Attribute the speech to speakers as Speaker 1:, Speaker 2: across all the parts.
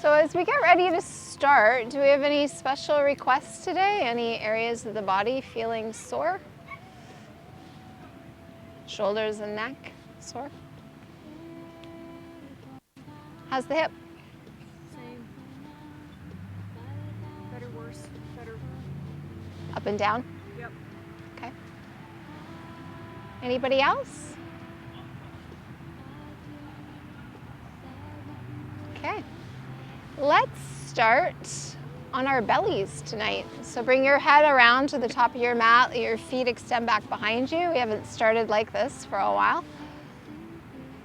Speaker 1: So as we get ready to start, do we have any special requests today? Any areas of the body feeling sore? Shoulders and neck sore? How's the hip?
Speaker 2: Same. Better, worse, better.
Speaker 1: Up and down?
Speaker 2: Yep.
Speaker 1: Okay. Anybody else? Okay. Let's start on our bellies tonight. So bring your head around to the top of your mat, let your feet extend back behind you. We haven't started like this for a while.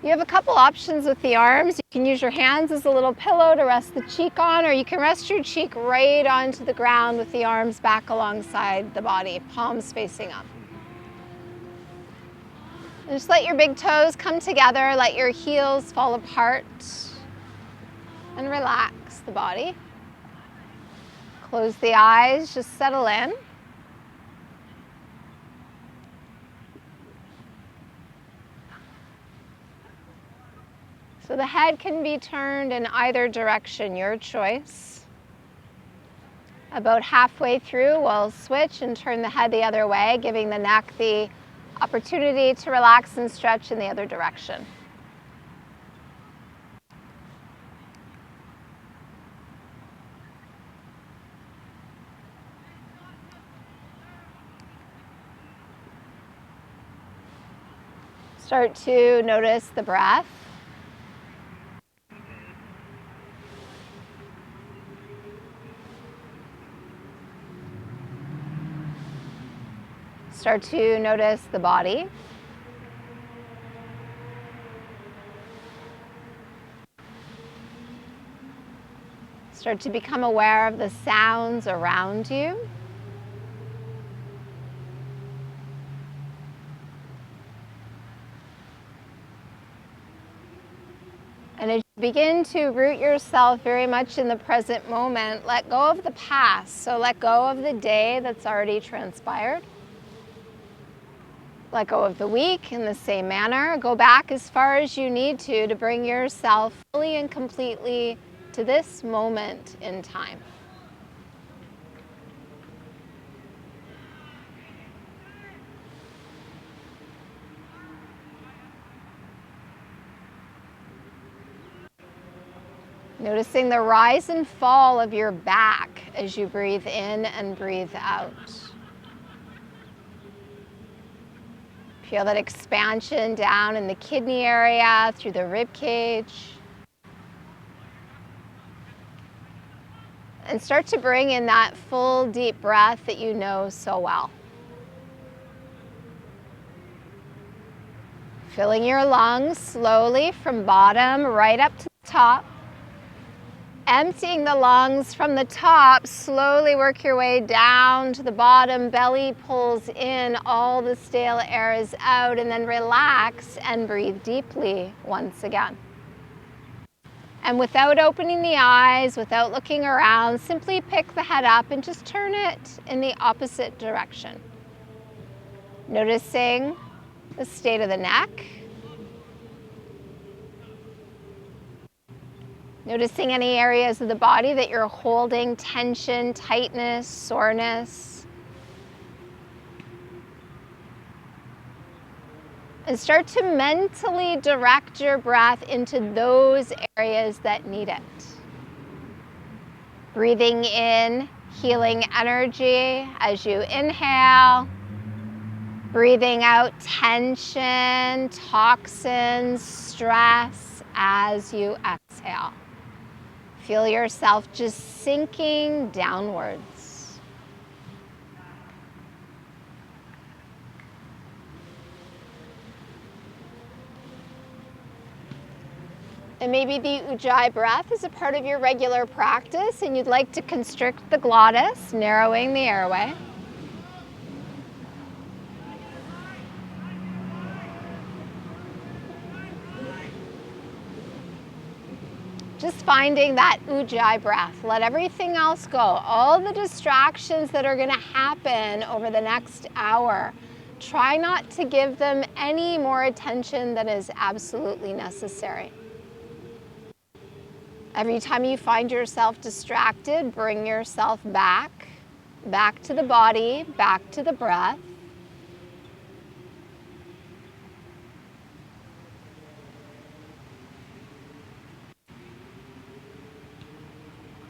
Speaker 1: You have a couple options with the arms. You can use your hands as a little pillow to rest the cheek on, or you can rest your cheek right onto the ground with the arms back alongside the body, palms facing up. And just let your big toes come together, let your heels fall apart, and relax the body. Close the eyes, just settle in. So the head can be turned in either direction, your choice. About halfway through, we'll switch and turn the head the other way, giving the neck the opportunity to relax and stretch in the other direction. Start to notice the breath. Start to notice the body. Start to become aware of the sounds around you. And as you begin to root yourself very much in the present moment, let go of the past. So let go of the day that's already transpired. Let go of the week in the same manner. Go back as far as you need to bring yourself fully and completely to this moment in time. Noticing the rise and fall of your back as you breathe in and breathe out. Feel that expansion down in the kidney area, through the rib cage. And start to bring in that full deep breath that you know so well. Filling your lungs slowly from bottom right up to the top. Emptying the lungs from the top, slowly work your way down to the bottom. Belly pulls in, all the stale air is out, and then relax and breathe deeply once again. And without opening the eyes, without looking around, simply pick the head up and just turn it in the opposite direction. Noticing the state of the neck. Noticing any areas of the body that you're holding tension, tightness, soreness. And start to mentally direct your breath into those areas that need it. Breathing in healing energy as you inhale. Breathing out tension, toxins, stress as you exhale. Feel yourself just sinking downwards. And maybe the Ujjayi breath is a part of your regular practice and you'd like to constrict the glottis, narrowing the airway. Just finding that Ujjayi breath. Let everything else go. All the distractions that are going to happen over the next hour, try not to give them any more attention than is absolutely necessary. Every time you find yourself distracted, bring yourself back, back to the body, back to the breath.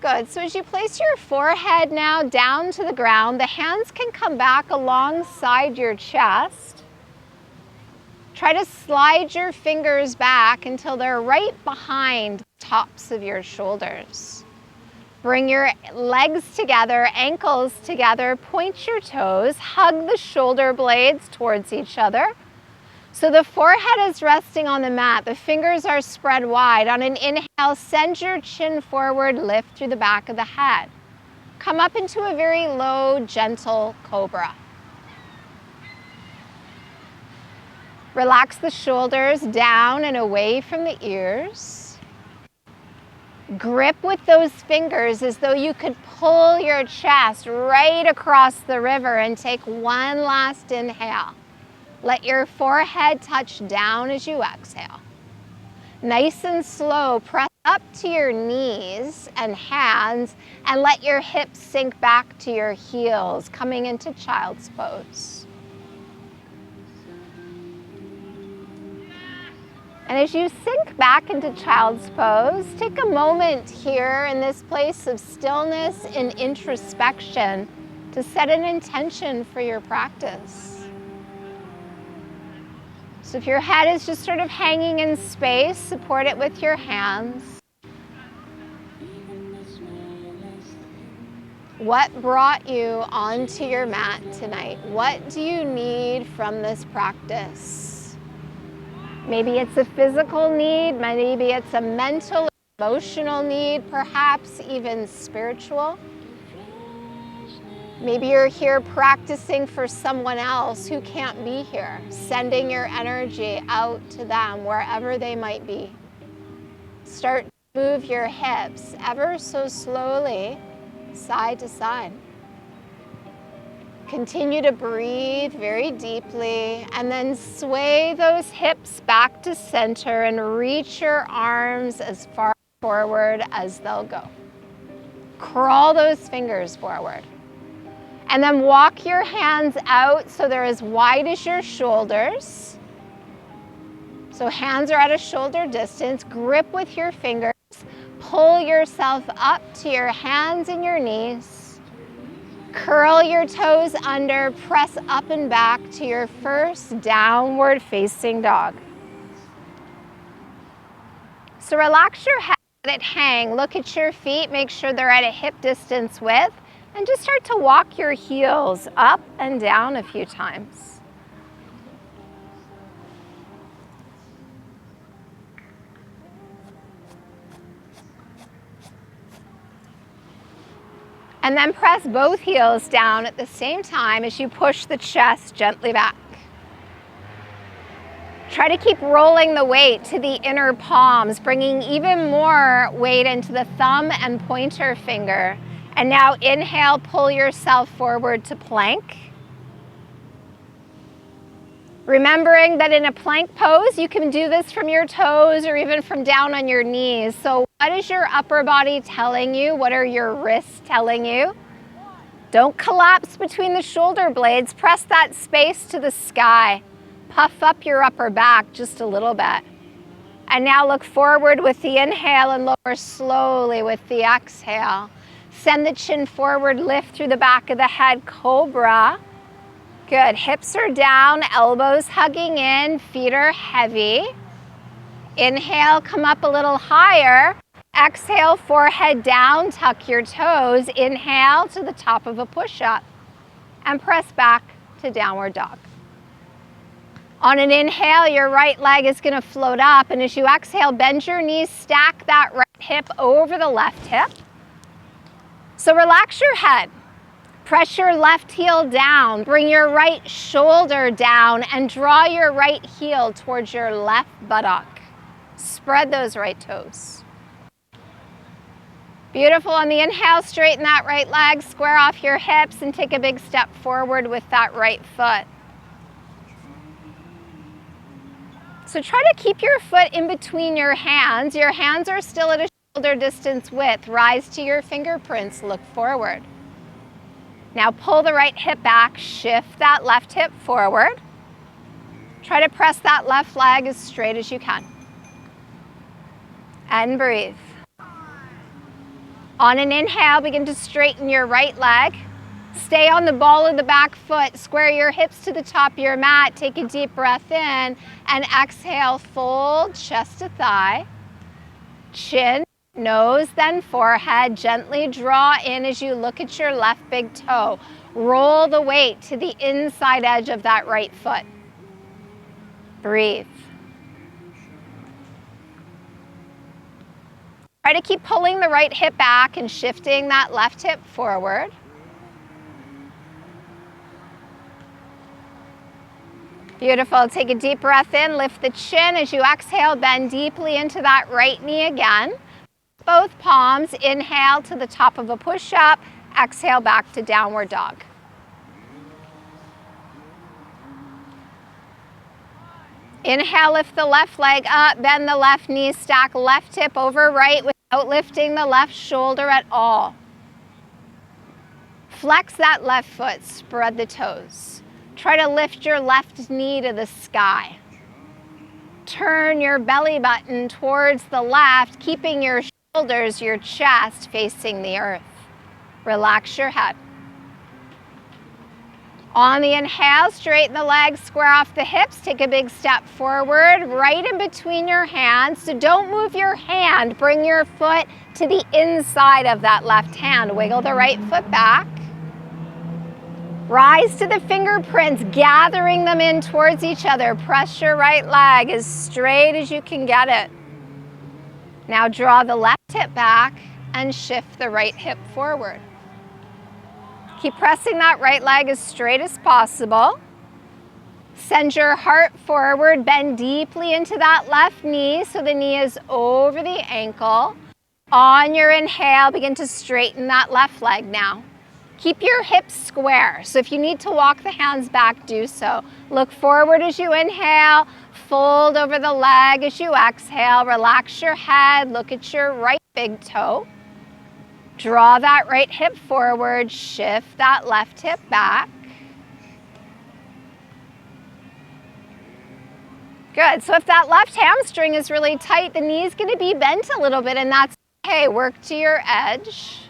Speaker 1: Good. So as you place your forehead now down to the ground, the hands can come back alongside your chest. Try to slide your fingers back until they're right behind the tops of your shoulders. Bring your legs together, ankles together, point your toes, hug the shoulder blades towards each other. So the forehead is resting on the mat, the fingers are spread wide. On an inhale, send your chin forward, lift through the back of the head. Come up into a very low, gentle cobra. Relax the shoulders down and away from the ears. Grip with those fingers as though you could pull your chest right across the river and take one last inhale. Let your forehead touch down as you exhale. Nice and slow, press up to your knees and hands and let your hips sink back to your heels, coming into child's pose. And as you sink back into child's pose, take a moment here in this place of stillness and introspection to set an intention for your practice. So if your head is just sort of hanging in space, support it with your hands. What brought you onto your mat tonight? What do you need from this practice? Maybe it's a physical need, maybe it's a mental, emotional need, perhaps even spiritual. Maybe you're here practicing for someone else who can't be here, sending your energy out to them wherever they might be. Start to move your hips ever so slowly, side to side. Continue to breathe very deeply and then sway those hips back to center and reach your arms as far forward as they'll go. Crawl those fingers forward. And then walk your hands out so they're as wide as your shoulders. So hands are at a shoulder distance. Grip with your fingers. Pull yourself up to your hands and your knees. Curl your toes under. Press up and back to your first downward facing dog. So relax your head, let it hang. Look at your feet. Make sure they're at a hip distance width. And just start to walk your heels up and down a few times. And then press both heels down at the same time as you push the chest gently back. Try to keep rolling the weight to the inner palms, bringing even more weight into the thumb and pointer finger. And now inhale, pull yourself forward to plank. Remembering that in a plank pose, you can do this from your toes or even from down on your knees. So what is your upper body telling you? What are your wrists telling you? Don't collapse between the shoulder blades. Press that space to the sky. Puff up your upper back just a little bit. And now look forward with the inhale and lower slowly with the exhale. Send the chin forward, lift through the back of the head, cobra. Good, hips are down, elbows hugging in, feet are heavy. Inhale, come up a little higher. Exhale, forehead down, tuck your toes. Inhale to the top of a push-up. And press back to downward dog. On an inhale, your right leg is gonna float up. And as you exhale, bend your knees, stack that right hip over the left hip. So relax your head, press your left heel down, bring your right shoulder down and draw your right heel towards your left buttock. Spread those right toes. Beautiful. On the inhale, straighten that right leg, square off your hips and take a big step forward with that right foot. So try to keep your foot in between your hands. Your hands are still at a shoulder distance width. Rise to your fingerprints, look forward. Now pull the right hip back, shift that left hip forward. Try to press that left leg as straight as you can. And breathe. On an inhale, begin to straighten your right leg. Stay on the ball of the back foot. Square your hips to the top of your mat. Take a deep breath in and exhale, fold chest to thigh. Chin, nose, then forehead. Gently draw in as you look at your left big toe. Roll the weight to the inside edge of that right foot. Breathe. Try to keep pulling the right hip back and shifting that left hip forward. Beautiful. Take a deep breath in, lift the chin. As you exhale, bend deeply into that right knee again. Both palms, inhale to the top of a push-up, exhale back to downward dog. Inhale, lift the left leg up, bend the left knee, stack left hip over right without lifting the left shoulder at all. Flex that left foot, spread the toes. Try to lift your left knee to the sky. Turn your belly button towards the left, keeping your shoulders, your chest facing the earth. Relax your head. On the inhale, straighten the legs, square off the hips, take a big step forward, right in between your hands. So don't move your hand, bring your foot to the inside of that left hand. Wiggle the right foot back. Rise to the fingerprints, gathering them in towards each other. Press your right leg as straight as you can get it. Now draw the left hip back and shift the right hip forward. Keep pressing that right leg as straight as possible. Send your heart forward, bend deeply into that left knee so the knee is over the ankle. On your inhale, begin to straighten that left leg now. Keep your hips square, so if you need to walk the hands back, do so. Look forward as you inhale, fold over the leg as you exhale, relax your head, look at your right big toe. Draw that right hip forward, shift that left hip back. Good, so if that left hamstring is really tight, the knee's gonna be bent a little bit, and that's okay. Work to your edge.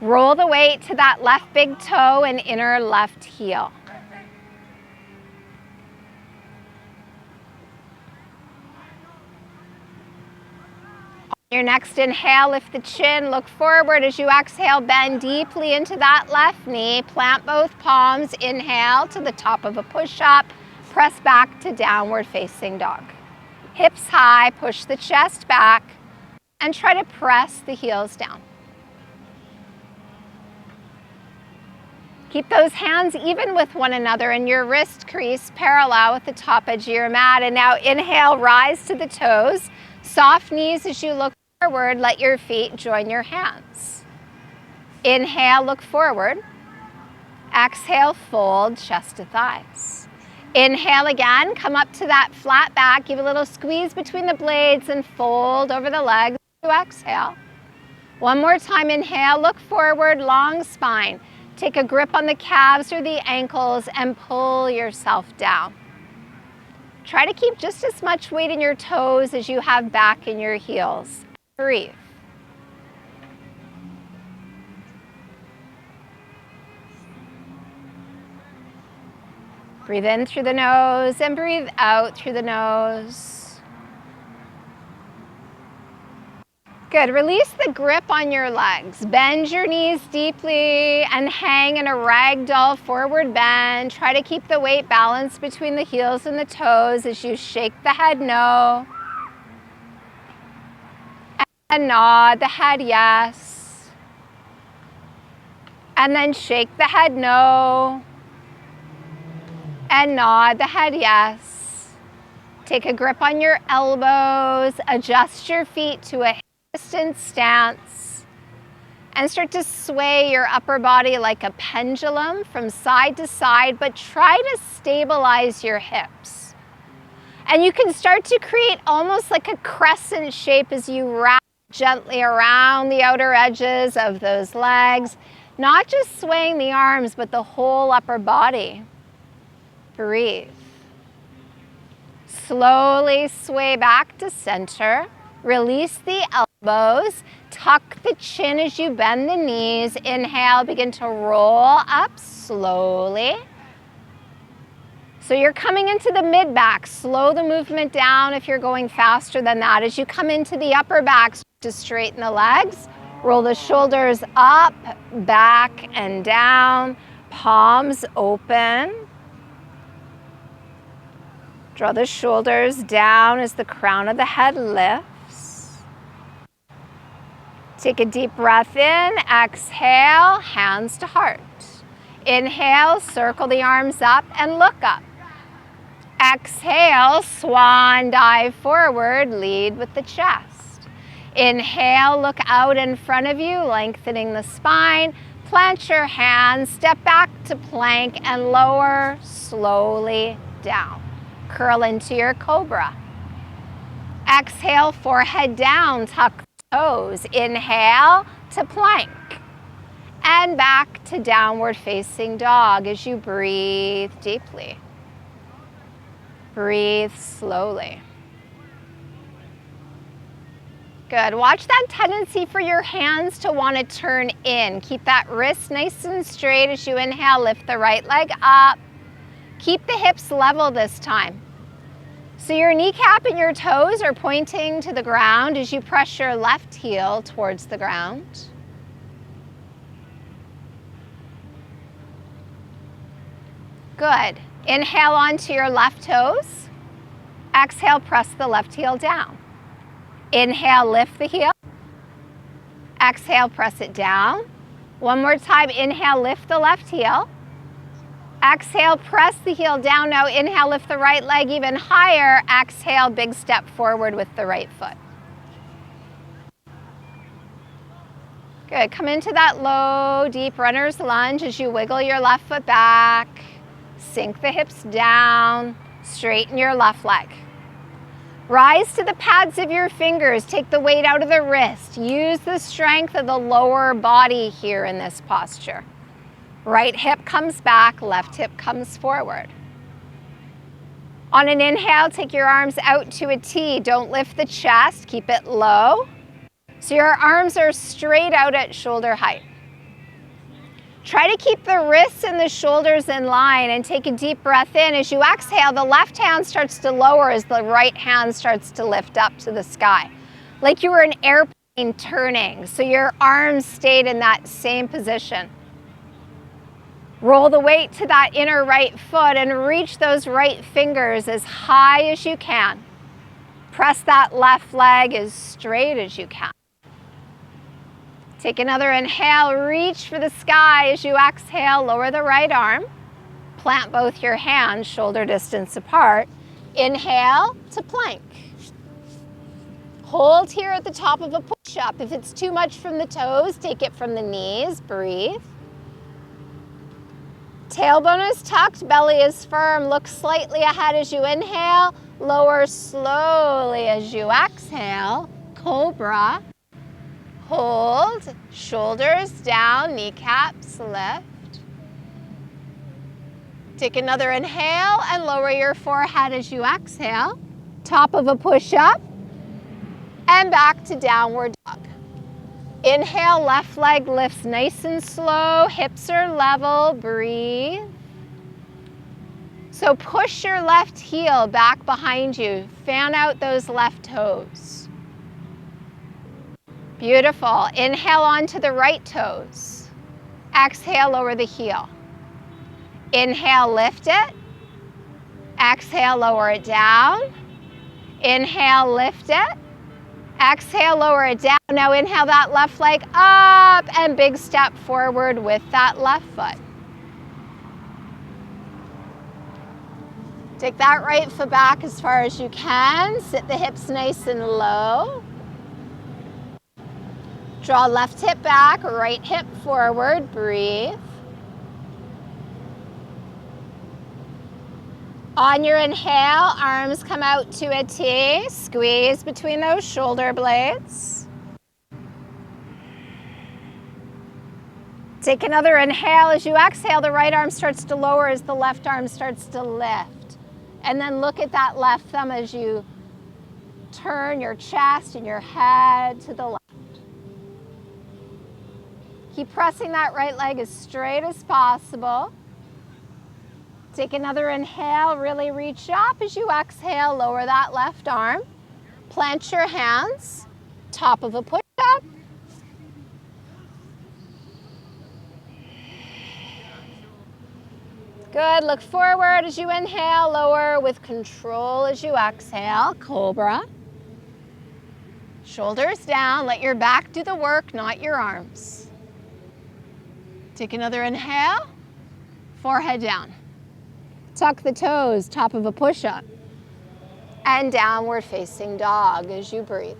Speaker 1: Roll the weight to that left big toe and inner left heel. On your next inhale, lift the chin, look forward. As you exhale, bend deeply into that left knee. Plant both palms, inhale to the top of a push-up. Press back to downward facing dog. Hips high, push the chest back, and try to press the heels down. Keep those hands even with one another and your wrist crease parallel with the top edge of your mat. And now inhale, rise to the toes. Soft knees as you look forward, let your feet join your hands. Inhale, look forward. Exhale, fold chest to thighs. Inhale again, come up to that flat back, give a little squeeze between the blades and fold over the legs to exhale. One more time, inhale, look forward, long spine. Take a grip on the calves or the ankles and pull yourself down. Try to keep just as much weight in your toes as you have back in your heels. Breathe. Breathe in through the nose and breathe out through the nose. Good, release the grip on your legs. Bend your knees deeply and hang in a ragdoll forward bend. Try to keep the weight balanced between the heels and the toes as you shake the head no. And nod the head yes. And then shake the head no. And nod the head yes. Take a grip on your elbows. Adjust your feet to a distance stance and start to sway your upper body like a pendulum from side to side, but try to stabilize your hips. And you can start to create almost like a crescent shape as you wrap gently around the outer edges of those legs. Not just swaying the arms, but the whole upper body. Breathe. Slowly sway back to center. Release the elbows. Tuck the chin as you bend the knees. Inhale, begin to roll up slowly. So you're coming into the mid-back. Slow the movement down if you're going faster than that. As you come into the upper back, to straighten the legs. Roll the shoulders up, back, and down. Palms open. Draw the shoulders down as the crown of the head lifts. Take a deep breath in. Exhale, hands to heart. Inhale, circle the arms up and look up. Exhale, swan dive forward, lead with the chest. Inhale, look out in front of you, lengthening the spine. Plant your hands, step back to plank and lower slowly down. Curl into your cobra. Exhale, forehead down, tuck the toes. Inhale to plank. And back to downward facing dog as you breathe deeply. Breathe slowly. Good. Watch that tendency for your hands to want to turn in. Keep that wrist nice and straight as you inhale. Lift the right leg up. Keep the hips level this time. So your kneecap and your toes are pointing to the ground as you press your left heel towards the ground. Good. Inhale onto your left toes. Exhale, press the left heel down. Inhale, lift the heel. Exhale, press it down. One more time, inhale, lift the left heel. Exhale, press the heel down. Now inhale, lift the right leg even higher. Exhale, big step forward with the right foot. Good. Come into that low, deep runner's lunge as you wiggle your left foot back. Sink the hips down. Straighten your left leg. Rise to the pads of your fingers. Take the weight out of the wrist. Use the strength of the lower body here in this posture. Right hip comes back, left hip comes forward. On an inhale, take your arms out to a T. Don't lift the chest, keep it low. So your arms are straight out at shoulder height. Try to keep the wrists and the shoulders in line and take a deep breath in. As you exhale, the left hand starts to lower as the right hand starts to lift up to the sky. Like you were an airplane turning, so your arms stayed in that same position. Roll the weight to that inner right foot and reach those right fingers as high as you can. Press that left leg as straight as you can. Take another inhale, reach for the sky. As you exhale, lower the right arm. Plant both your hands shoulder distance apart. Inhale to plank. Hold here at the top of a push-up. If it's too much from the toes, take it from the knees. Breathe. Tailbone is tucked, belly is firm. Look slightly ahead as you inhale. Lower slowly as you exhale. Cobra. Hold, shoulders down, kneecaps lift. Take another inhale and lower your forehead as you exhale. Top of a push-up and back to downward dog. Inhale, left leg lifts nice and slow, hips are level, breathe. So push your left heel back behind you, fan out those left toes. Beautiful. Inhale onto the right toes. Exhale, lower the heel. Inhale, lift it. Exhale, lower it down. Inhale, lift it. Exhale, lower it down. Now inhale that left leg up and big step forward with that left foot. Take that right foot back as far as you can. Sit the hips nice and low. Draw left hip back, right hip forward, breathe. On your inhale, arms come out to a T, squeeze between those shoulder blades. Take another inhale. As you exhale, the right arm starts to lower as the left arm starts to lift. And then look at that left thumb as you turn your chest and your head to the left. Keep pressing that right leg as straight as possible. Take another inhale, really reach up. As you exhale, lower that left arm. Plant your hands, top of a push-up. Good, look forward as you inhale, lower with control as you exhale, cobra. Shoulders down, let your back do the work, not your arms. Take another inhale, forehead down. Tuck the toes, top of a push-up. And downward facing dog as you breathe.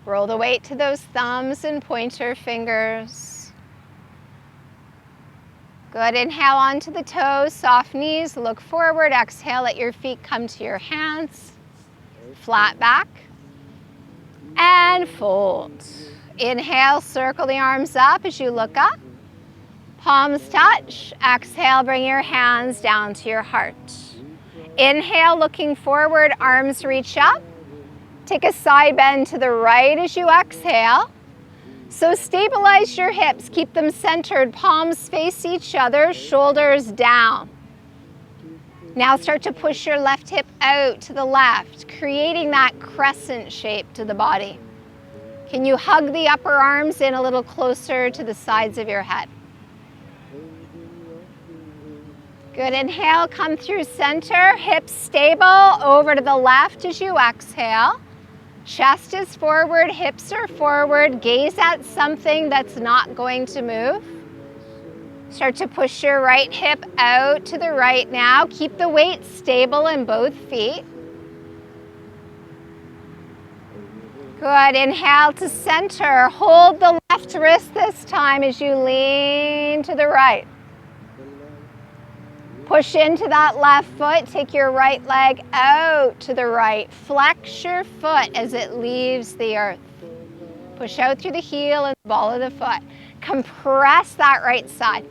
Speaker 1: Roll the weight to those thumbs and pointer fingers. Good, inhale onto the toes, soft knees, look forward, exhale, let your feet come to your hands. Flat back. And fold. Inhale, circle the arms up as you look up. Palms touch. Exhale, bring your hands down to your heart. Inhale, looking forward, arms reach up. Take a side bend to the right as you exhale. So stabilize your hips, keep them centered, palms face each other, shoulders down. Now start to push your left hip out to the left, creating that crescent shape to the body. Can you hug the upper arms in a little closer to the sides of your head? Good, inhale, come through center, hips stable, over to the left as you exhale. Chest is forward, hips are forward, gaze at something that's not going to move. Start to push your right hip out to the right now. Keep the weight stable in both feet. Good, inhale to center. Hold the left wrist this time as you lean to the right. Push into that left foot, take your right leg out to the right. Flex your foot as it leaves the earth. Push out through the heel and the ball of the foot. Compress that right side.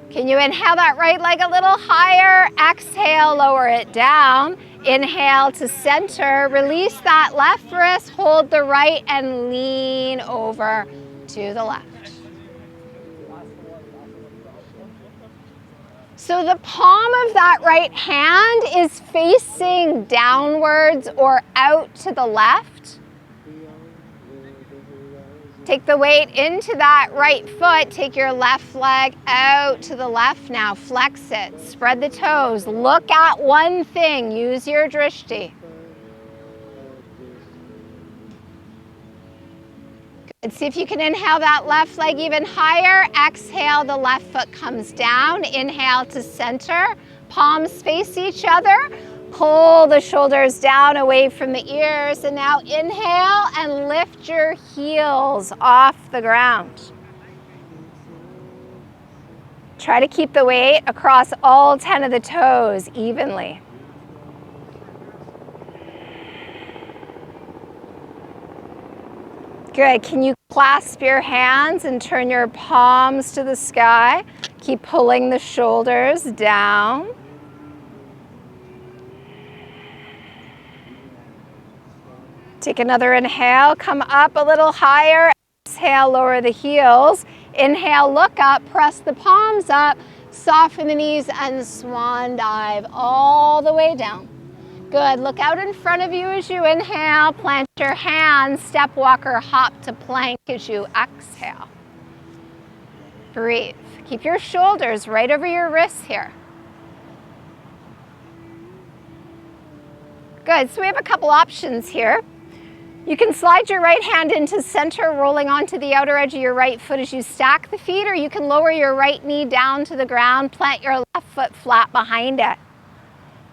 Speaker 1: Can you inhale that right leg a little higher? Exhale, lower it down. Inhale to center. Release that left wrist, hold the right and lean over to the left. So the palm of that right hand is facing downwards or out to the left. Take the weight into that right foot. Take your left leg out to the left now. Flex it. Spread the toes. Look at one thing. Use your drishti. Good. See if you can inhale that left leg even higher. Exhale, the left foot comes down. Inhale to center. Palms face each other. Pull the shoulders down away from the ears. And now inhale and lift your heels off the ground. Try to keep the weight across all 10 of the toes evenly. Good. Can you clasp your hands and turn your palms to the sky? Keep pulling the shoulders down. Take another inhale, come up a little higher. Exhale, lower the heels. Inhale, look up, press the palms up, soften the knees and swan dive all the way down. Good, look out in front of you as you inhale, plant your hands, step, walk, or hop to plank as you exhale. Breathe. Keep your shoulders right over your wrists here. Good, so we have a couple options here. You can slide your right hand into center, rolling onto the outer edge of your right foot as you stack the feet, or you can lower your right knee down to the ground, plant your left foot flat behind it.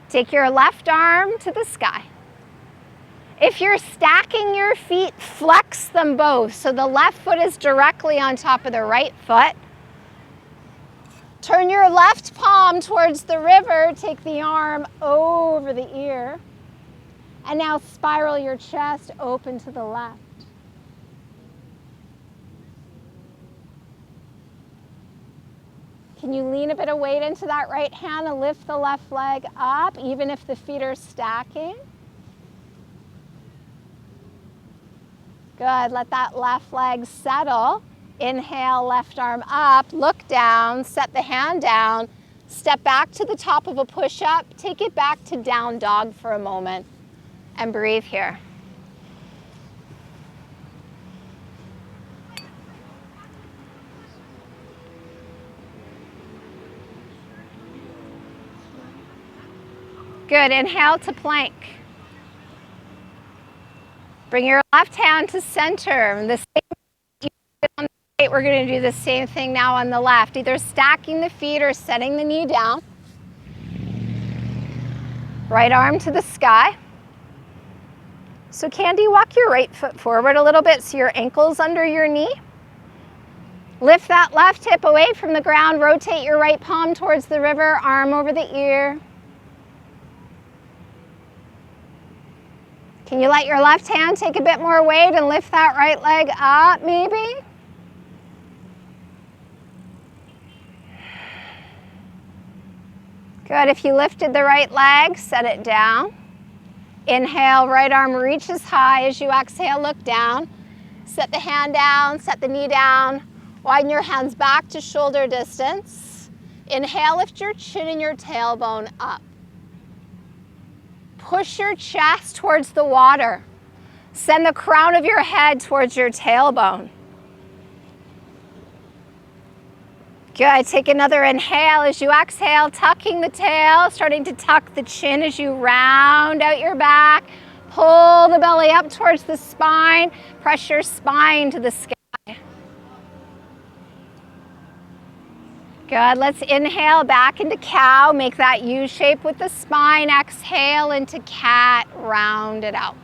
Speaker 1: Take your left arm to the sky. If you're stacking your feet, flex them both so the left foot is directly on top of the right foot. Turn your left palm towards the river. Take the arm over the ear. And now spiral your chest open to the left. Can you lean a bit of weight into that right hand and lift the left leg up, even if the feet are stacking? Good. Let that left leg settle. Inhale, left arm up, look down, set the hand down, step back to the top of a push-up, take it back to down dog for a moment, and breathe here. Good. Inhale to plank. Bring your left hand to center. The same you did on the right, we're going to do the same thing now on the left, either stacking the feet or setting the knee down. Right arm to the sky. So Candy, walk your right foot forward a little bit so your ankle's under your knee. Lift that left hip away from the ground. Rotate your right palm towards the river, arm over the ear. Can you let your left hand take a bit more weight and lift that right leg up, maybe? Good. If you lifted the right leg, set it down. Inhale, right arm reaches high. As you exhale, look down. Set the hand down, set the knee down. Widen your hands back to shoulder distance. Inhale, lift your chin and your tailbone up. Push your chest towards the water. Send the crown of your head towards your tailbone. Good. Take another inhale as you exhale, tucking the tail, starting to tuck the chin as you round out your back. Pull the belly up towards the spine. Press your spine to the sky. Good. Let's inhale back into cow. Make that U shape with the spine. Exhale into cat. Round it out.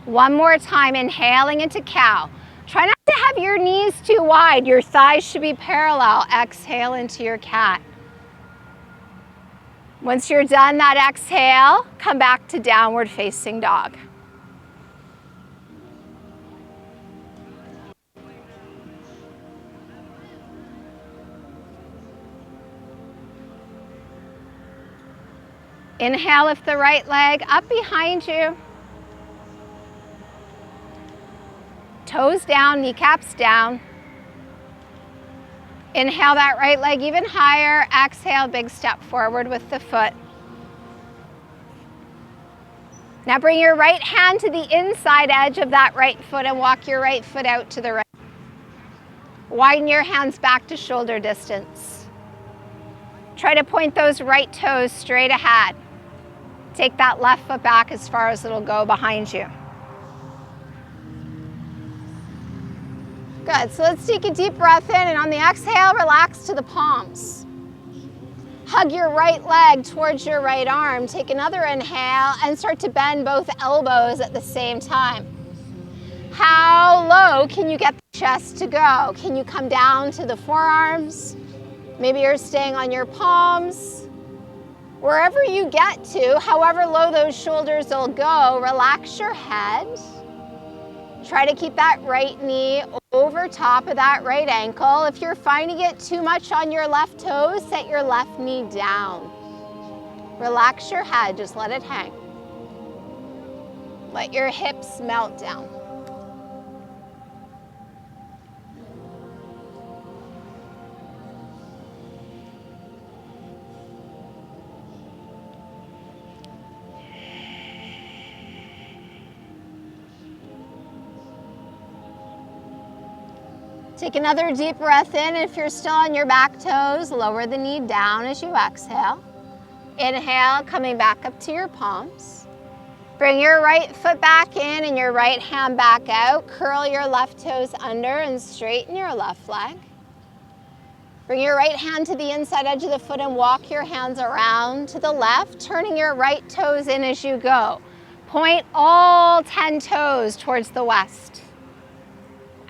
Speaker 1: One more time. Inhaling into cow. Try not to have your knees too wide. Your thighs should be parallel. Exhale into your cat. Once you're done that exhale, come back to downward facing dog. Inhale, lift the right leg up behind you. Toes down, kneecaps down. Inhale that right leg even higher. Exhale, big step forward with the foot. Now bring your right hand to the inside edge of that right foot and walk your right foot out to the right. Widen your hands back to shoulder distance. Try to point those right toes straight ahead. Take that left foot back as far as it'll go behind you. Good. So let's take a deep breath in, and on the exhale, relax to the palms. Hug your right leg towards your right arm. Take another inhale and start to bend both elbows at the same time. How low can you get the chest to go? Can you come down to the forearms? Maybe you're staying on your palms. Wherever you get to, however low those shoulders will go, relax your head. Try to keep that right knee over top of that right ankle. If you're finding it too much on your left toes, set your left knee down. Relax your head, just let it hang. Let your hips melt down. Take another deep breath in. If you're still on your back toes, lower the knee down as you exhale. Inhale, coming back up to your palms. Bring your right foot back in and your right hand back out. Curl your left toes under and straighten your left leg. Bring your right hand to the inside edge of the foot and walk your hands around to the left, turning your right toes in as you go. Point all 10 toes towards the west.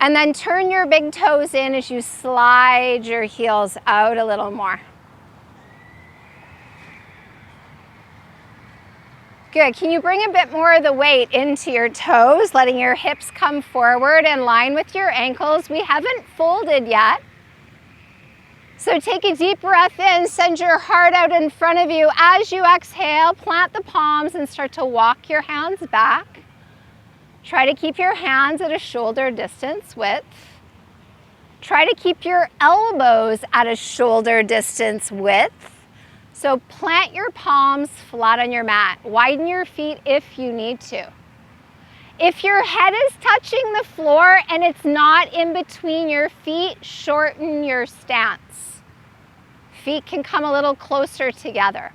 Speaker 1: And then turn your big toes in as you slide your heels out a little more. Good. Can you bring a bit more of the weight into your toes, letting your hips come forward in line with your ankles? We haven't folded yet. So take a deep breath in, send your heart out in front of you. As you exhale, plant the palms and start to walk your hands back. Try to keep your hands at a shoulder distance width. Try to keep your elbows at a shoulder distance width. So plant your palms flat on your mat. Widen your feet if you need to. If your head is touching the floor and it's not in between your feet, shorten your stance. Feet can come a little closer together.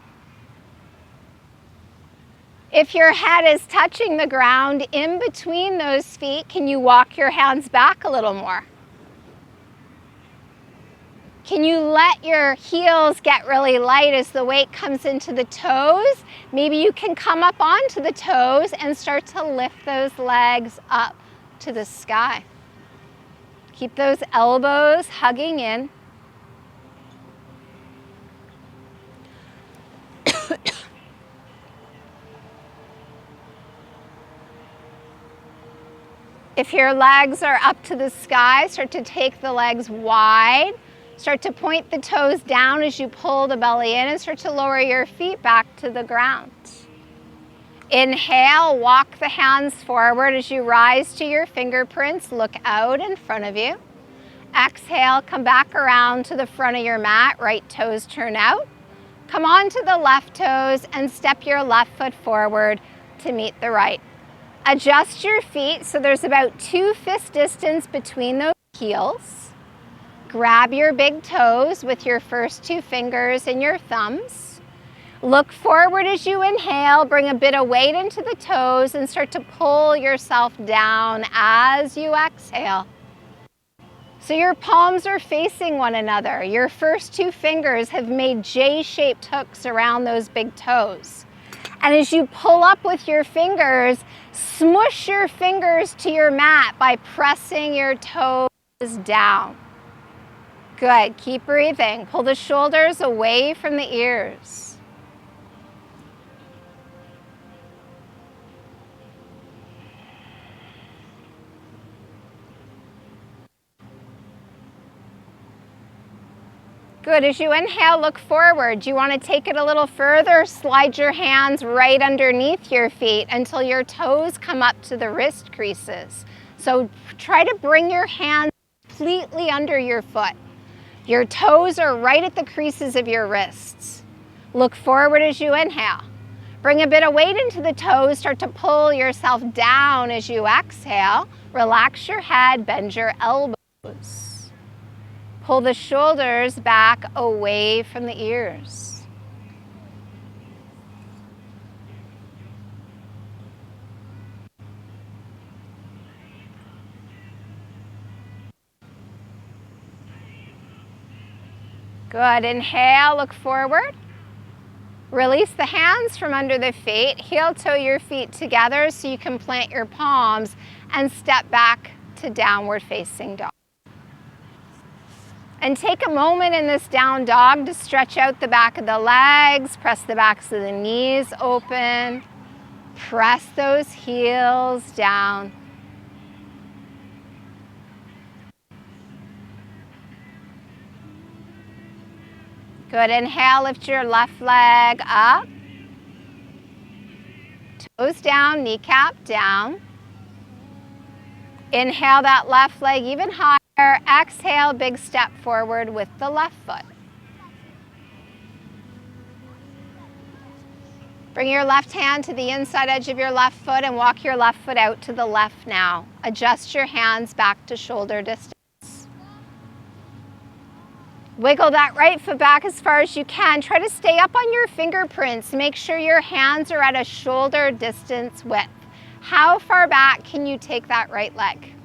Speaker 1: If your head is touching the ground in between those feet, can you walk your hands back a little more? Can you let your heels get really light as the weight comes into the toes? Maybe you can come up onto the toes and start to lift those legs up to the sky. Keep those elbows hugging in. If your legs are up to the sky, start to take the legs wide. Start to point the toes down as you pull the belly in and start to lower your feet back to the ground. Inhale, walk the hands forward as you rise to your fingerprints. Look out in front of you. Exhale, come back around to the front of your mat. Right toes turn out. Come on to the left toes and step your left foot forward to meet the right. Adjust your feet so there's about 2 fist distance between those heels. Grab your big toes with your first 2 fingers and your thumbs. Look forward as you inhale, bring a bit of weight into the toes and start to pull yourself down as you exhale. So your palms are facing one another. Your first 2 fingers have made J-shaped hooks around those big toes. And as you pull up with your fingers, smush your fingers to your mat by pressing your toes down. Good, keep breathing. Pull the shoulders away from the ears. Good, as you inhale, look forward. You want to take it a little further, slide your hands right underneath your feet until your toes come up to the wrist creases. So try to bring your hands completely under your foot. Your toes are right at the creases of your wrists. Look forward as you inhale. Bring a bit of weight into the toes. Start to pull yourself down as you exhale. Relax your head, bend your elbows. Pull the shoulders back away from the ears. Good, inhale, look forward. Release the hands from under the feet. Heel toe your feet together so you can plant your palms and step back to downward facing dog. And take a moment in this down dog to stretch out the back of the legs, press the backs of the knees open, press those heels down. Good, inhale, lift your left leg up. Toes down, kneecap down. Inhale that left leg even higher. Exhale, big step forward with the left foot. Bring your left hand to the inside edge of your left foot and walk your left foot out to the left now. Adjust your hands back to shoulder distance. Wiggle that right foot back as far as you can. Try to stay up on your fingerprints. Make sure your hands are at a shoulder distance width. How far back can you take that right leg?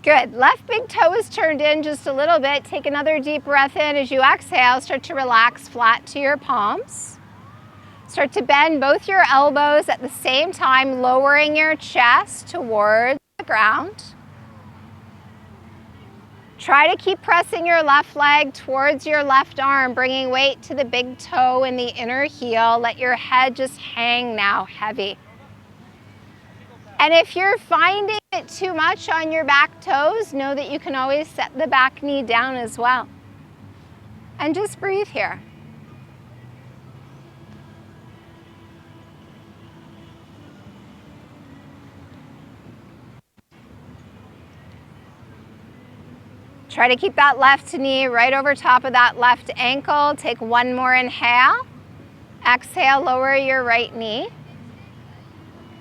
Speaker 1: Good. Left big toe is turned in just a little bit. Take another deep breath in as you exhale. Start to relax flat to your palms. Start to bend both your elbows at the same time, lowering your chest towards the ground. Try to keep pressing your left leg towards your left arm, bringing weight to the big toe and the inner heel. Let your head just hang now, heavy. And if you're finding it too much on your back toes, know that you can always set the back knee down as well. And just breathe here. Try to keep that left knee right over top of that left ankle. Take one more inhale. Exhale, lower your right knee.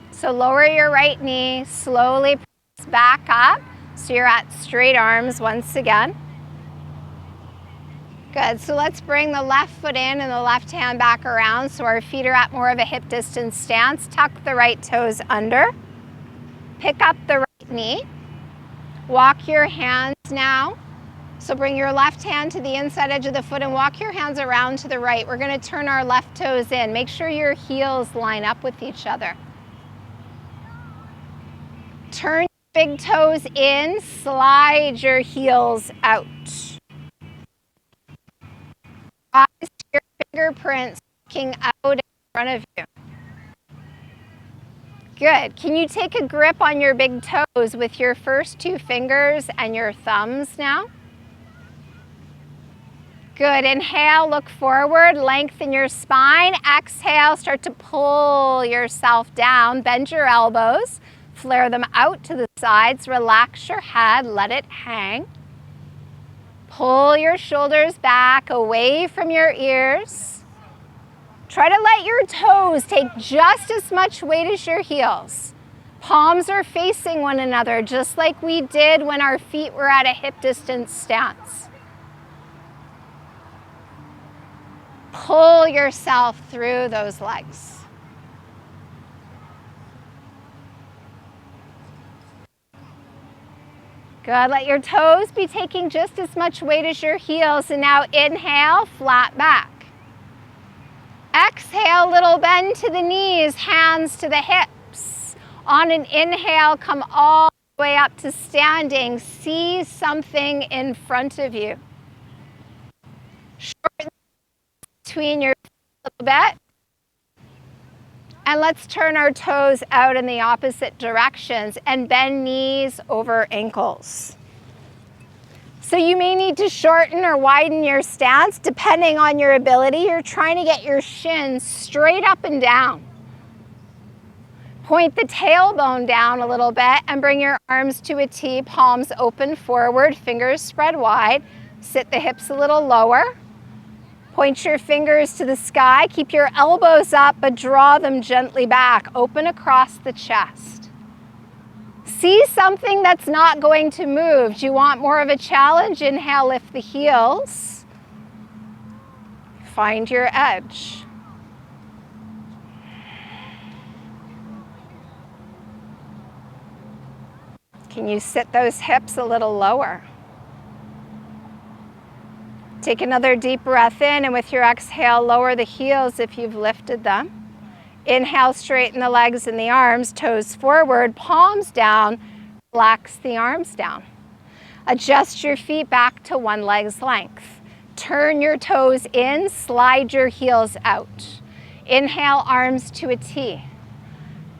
Speaker 1: So lower your right knee, slowly press back up so you're at straight arms once again. Good, so let's bring the left foot in and the left hand back around so our feet are at more of a hip distance stance. Tuck the right toes under. Pick up the right knee. Walk your hands now. So bring your left hand to the inside edge of the foot and walk your hands around to the right. We're going to turn our left toes in. Make sure your heels line up with each other. Turn your big toes in, slide your heels out. Eyes to your fingerprints looking out in front of you. Good. Can you take a grip on your big toes with your first two fingers and your thumbs now? Good. Inhale, look forward, lengthen your spine. Exhale, start to pull yourself down. Bend your elbows, flare them out to the sides. Relax your head, let it hang. Pull your shoulders back away from your ears. Try to let your toes take just as much weight as your heels. Palms are facing one another, just like we did when our feet were at a hip distance stance. Pull yourself through those legs. Good, let your toes be taking just as much weight as your heels. And now inhale, flat back. Exhale, little bend to the knees, hands to the hips. On an inhale, come all the way up to standing. See something in front of you. Shorten between your feet a little bit. And let's turn our toes out in the opposite directions and bend knees over ankles. So you may need to shorten or widen your stance depending on your ability. You're trying to get your shins straight up and down. Point the tailbone down a little bit and bring your arms to a T, palms open forward, fingers spread wide. Sit the hips a little lower. Point your fingers to the sky. Keep your elbows up, but draw them gently back. Open across the chest. See something that's not going to move. Do you want more of a challenge? Inhale, lift the heels. Find your edge. Can you sit those hips a little lower? Take another deep breath in, and with your exhale, lower the heels if you've lifted them. Inhale, straighten the legs and the arms, toes forward, palms down, relax the arms down. Adjust your feet back to one leg's length. Turn your toes in, slide your heels out. Inhale, arms to a T.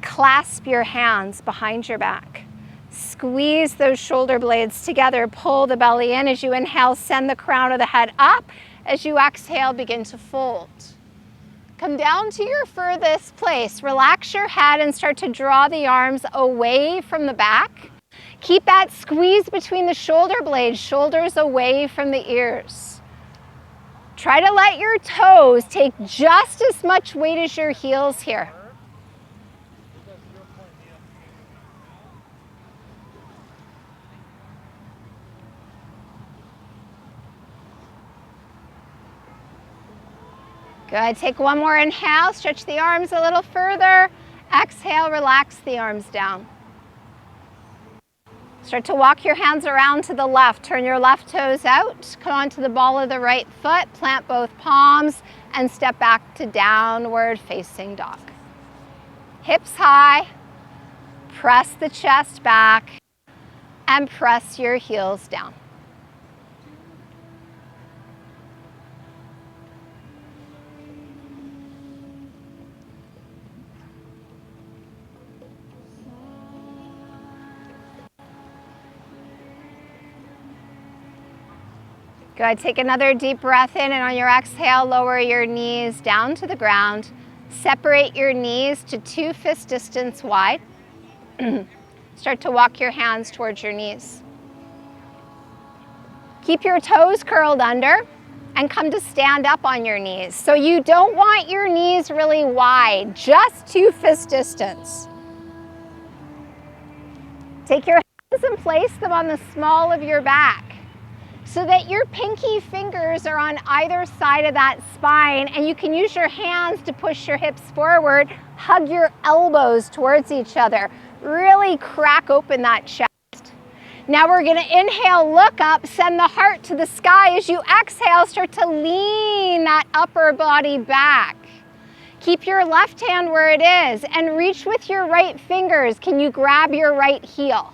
Speaker 1: Clasp your hands behind your back. Squeeze those shoulder blades together, pull the belly in. As you inhale, send the crown of the head up. As you exhale, begin to fold. Come down to your furthest place. Relax your head and start to draw the arms away from the back. Keep that squeeze between the shoulder blades, shoulders away from the ears. Try to let your toes take just as much weight as your heels here. Good, take one more inhale, stretch the arms a little further. Exhale, relax the arms down. Start to walk your hands around to the left. Turn your left toes out. Come onto the ball of the right foot. Plant both palms and step back to downward facing dog. Hips high. Press the chest back and press your heels down. Good, take another deep breath in, and on your exhale, lower your knees down to the ground. Separate your knees to 2 fist distance wide. Start to walk your hands towards your knees. Keep your toes curled under and come to stand up on your knees. So you don't want your knees really wide, just 2 fist distance. Take your hands and place them on the small of your back, so that your pinky fingers are on either side of that spine, and you can use your hands to push your hips forward. Hug your elbows towards each other. Really crack open that chest. Now we're gonna inhale, look up, send the heart to the sky. As you exhale, start to lean that upper body back. Keep your left hand where it is and reach with your right fingers. Can you grab your right heel?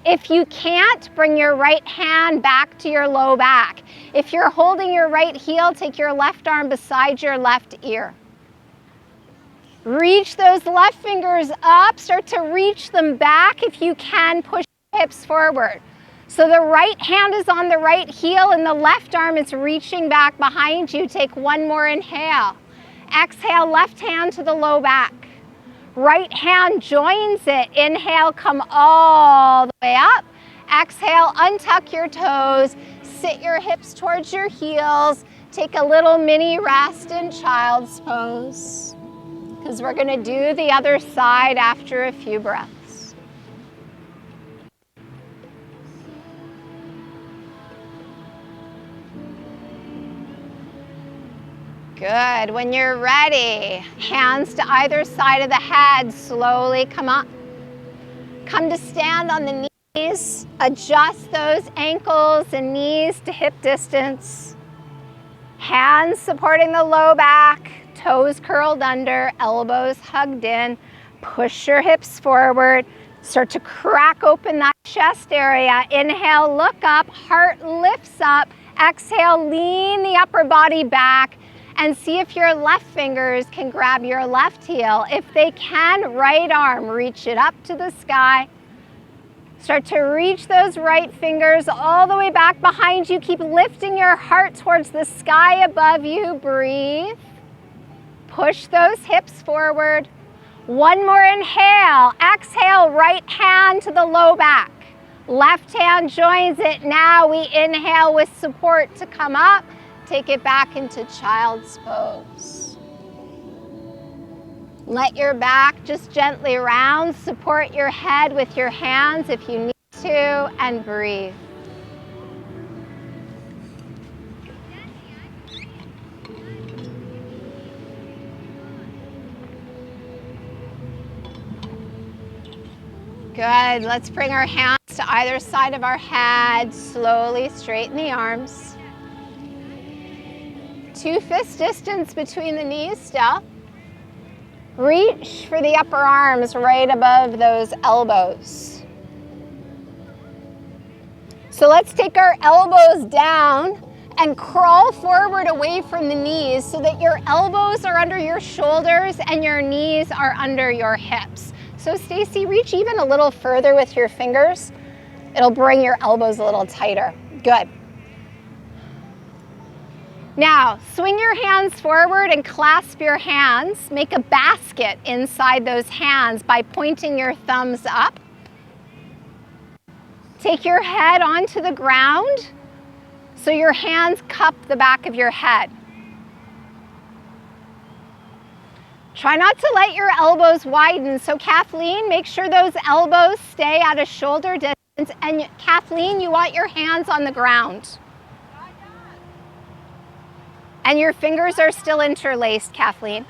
Speaker 1: If you can't, bring your right hand back to your low back. If you're holding your right heel, take your left arm beside your left ear. Reach those left fingers up, start to reach them back. If you can, push your hips forward. So the right hand is on the right heel and the left arm is reaching back behind you. Take one more inhale. Exhale, left hand to the low back. Right hand joins it. Inhale, come all the way up. Exhale, untuck your toes. Sit your hips towards your heels. Take a little mini rest in child's pose, because we're gonna do the other side after a few breaths. Good. When you're ready, hands to either side of the head, slowly come up. Come to stand on the knees. Adjust those ankles and knees to hip distance. Hands supporting the low back, toes curled under, elbows hugged in. Push your hips forward. Start to crack open that chest area. Inhale, look up, heart lifts up. Exhale, lean the upper body back. And see if your left fingers can grab your left heel. If they can, right arm, reach it up to the sky. Start to reach those right fingers all the way back behind you. Keep lifting your heart towards the sky above you. Breathe. Push those hips forward. One more inhale. Exhale, right hand to the low back. Left hand joins it. Now we inhale with support to come up. Take it back into child's pose. Let your back just gently round. Support your head with your hands if you need to, and breathe. Good. Let's bring our hands to either side of our head. Slowly straighten the arms. 2 fist distance between the knees still. Reach for the upper arms right above those elbows. So let's take our elbows down and crawl forward away from the knees so that your elbows are under your shoulders and your knees are under your hips. So Stacy, reach even a little further with your fingers. It'll bring your elbows a little tighter. Good. Now, swing your hands forward and clasp your hands. Make a basket inside those hands by pointing your thumbs up. Take your head onto the ground so your hands cup the back of your head. Try not to let your elbows widen. So Kathleen, make sure those elbows stay at a shoulder distance. And Kathleen, you want your hands on the ground. And your fingers are still interlaced, Kathleen.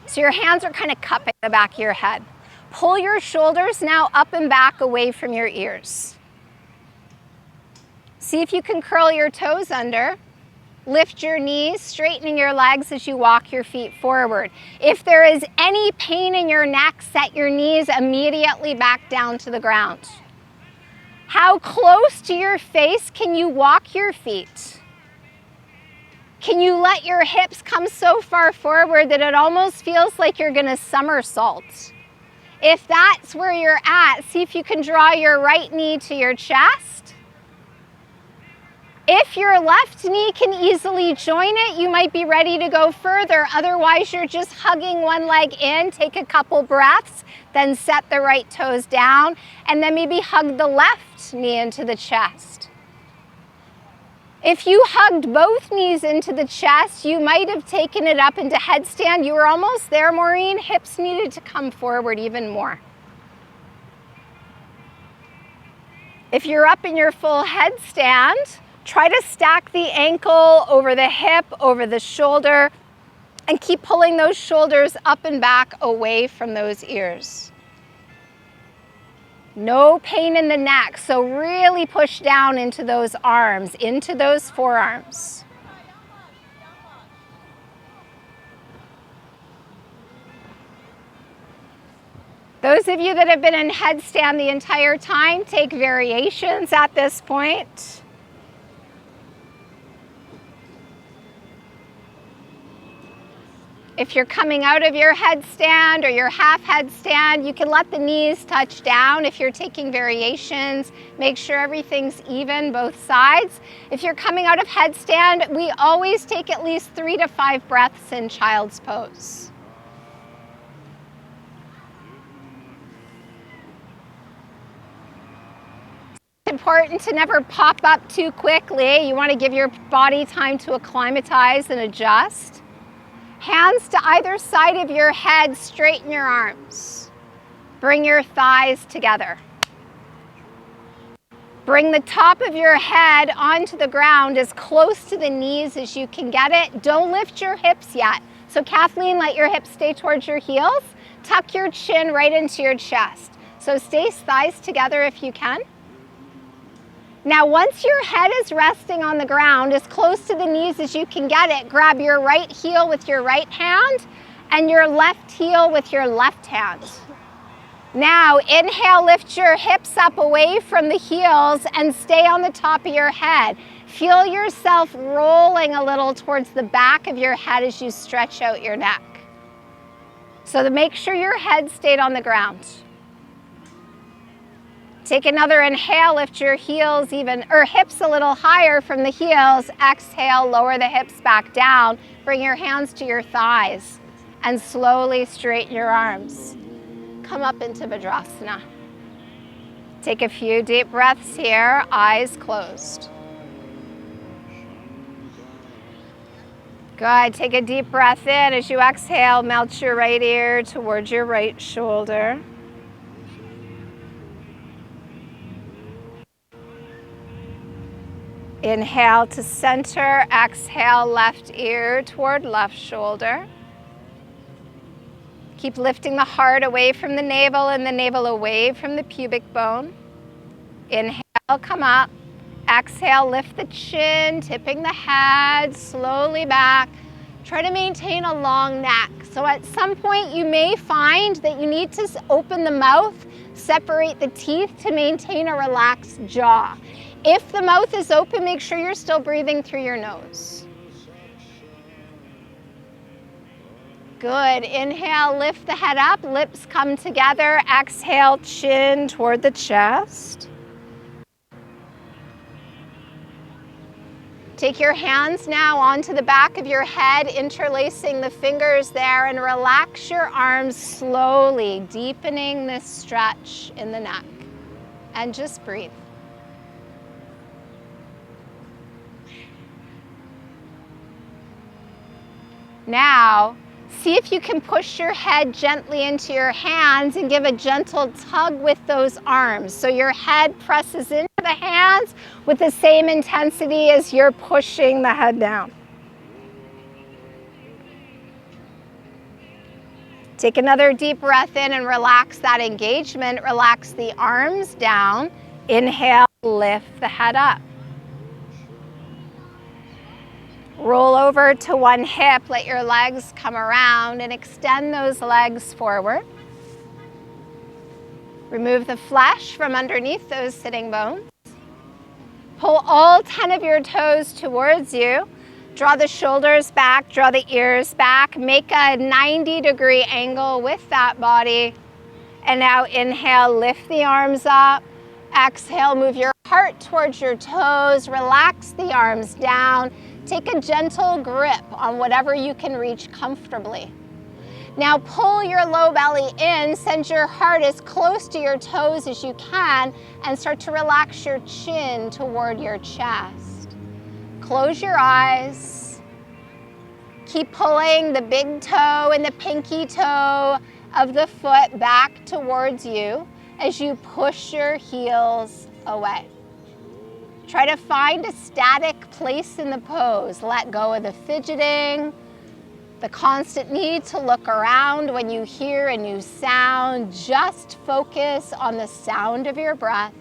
Speaker 1: So your hands are kind of cupping the back of your head. Pull your shoulders now up and back away from your ears. See if you can curl your toes under. Lift your knees, straightening your legs as you walk your feet forward. If there is any pain in your neck, set your knees immediately back down to the ground. How close to your face can you walk your feet? Can you let your hips come so far forward that it almost feels like you're gonna somersault? If that's where you're at, see if you can draw your right knee to your chest. If your left knee can easily join it, you might be ready to go further. Otherwise, you're just hugging one leg in. Take a couple breaths, then set the right toes down, and then maybe hug the left knee into the chest. If you hugged both knees into the chest, you might have taken it up into headstand. You were almost there, Maureen. Hips needed to come forward even more. If you're up in your full headstand, try to stack the ankle over the hip, over the shoulder, and keep pulling those shoulders up and back away from those ears. No pain in the neck, so really push down into those arms, into those forearms. Those of you that have been in headstand the entire time, take variations at this point. If you're coming out of your headstand or your half headstand, you can let the knees touch down. If you're taking variations, make sure everything's even both sides. If you're coming out of headstand, we always take at least 3 to 5 breaths in child's pose. It's important to never pop up too quickly. You want to give your body time to acclimatize and adjust. Hands to either side of your head, straighten your arms. Bring your thighs together. Bring the top of your head onto the ground as close to the knees as you can get it. Don't lift your hips yet. So Kathleen, let your hips stay towards your heels. Tuck your chin right into your chest. So stay thighs together if you can. Now, once your head is resting on the ground, as close to the knees as you can get it, grab your right heel with your right hand and your left heel with your left hand. Now, inhale, lift your hips up away from the heels and stay on the top of your head. Feel yourself rolling a little towards the back of your head as you stretch out your neck. So to make sure your head stayed on the ground. Take another inhale, lift your heels hips a little higher from the heels. Exhale, lower the hips back down. Bring your hands to your thighs and slowly straighten your arms. Come up into Vajrasana. Take a few deep breaths here, eyes closed. Good, take a deep breath in. As you exhale, melt your right ear towards your right shoulder. Inhale to center, exhale left ear toward left shoulder. Keep lifting the heart away from the navel and the navel away from the pubic bone. Inhale, come up. Exhale, lift the chin, tipping the head slowly back. Try to maintain a long neck. So at some point you may find that you need to open the mouth, separate the teeth to maintain a relaxed jaw. If the mouth is open, make sure you're still breathing through your nose. Good. Inhale, lift the head up, lips come together. Exhale, chin toward the chest. Take your hands now onto the back of your head, interlacing the fingers there, and relax your arms slowly, deepening this stretch in the neck. And just breathe. Now, see if you can push your head gently into your hands and give a gentle tug with those arms. So your head presses into the hands with the same intensity as you're pushing the head down. Take another deep breath in and relax that engagement. Relax the arms down. Inhale, lift the head up. Roll over to one hip, let your legs come around and extend those legs forward. Remove the flesh from underneath those sitting bones. Pull all 10 of your toes towards you. Draw the shoulders back, draw the ears back. Make a 90-degree angle with that body. And now inhale, lift the arms up. Exhale, move your heart towards your toes. Relax the arms down. Take a gentle grip on whatever you can reach comfortably. Now pull your low belly in, send your heart as close to your toes as you can, and start to relax your chin toward your chest. Close your eyes. Keep pulling the big toe and the pinky toe of the foot back towards you as you push your heels away. Try to find a static place in the pose. Let go of the fidgeting, the constant need to look around when you hear a new sound. Just focus on the sound of your breath.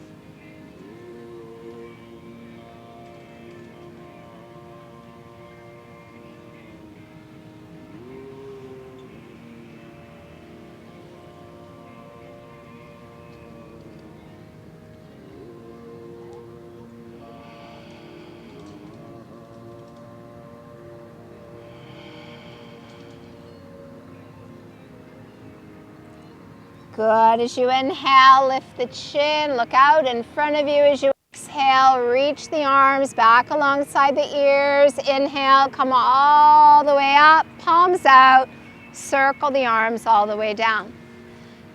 Speaker 1: Good. As you inhale, lift the chin, look out in front of you. As you exhale, reach the arms back alongside the ears. Inhale, come all the way up, palms out. Circle the arms all the way down.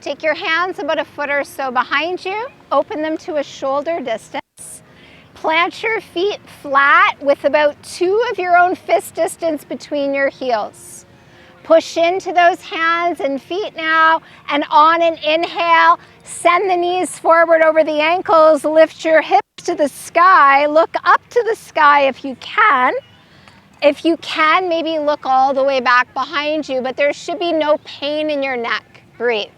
Speaker 1: Take your hands about a foot or so behind you. Open them to a shoulder distance. Plant your feet flat with about 2 of your own fist distance between your heels. Push into those hands and feet now, and on an inhale, send the knees forward over the ankles, lift your hips to the sky, look up to the sky if you can. If you can, maybe look all the way back behind you, but there should be no pain in your neck. Breathe.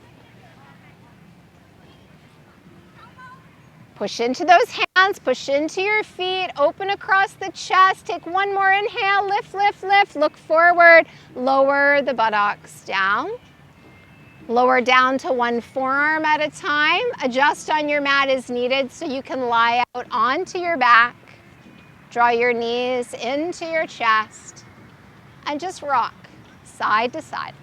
Speaker 1: Push into those hands, push into your feet, open across the chest. Take one more inhale, lift, lift, lift. Look forward, lower the buttocks down. Lower down to one forearm at a time. Adjust on your mat as needed so you can lie out onto your back. Draw your knees into your chest and just rock side to side.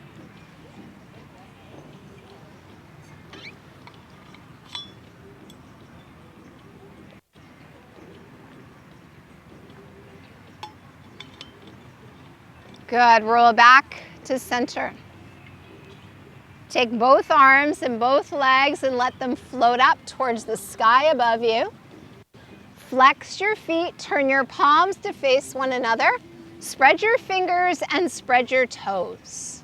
Speaker 1: Good. Roll back to center. Take both arms and both legs and let them float up towards the sky above you. Flex your feet, turn your palms to face one another. Spread your fingers and spread your toes.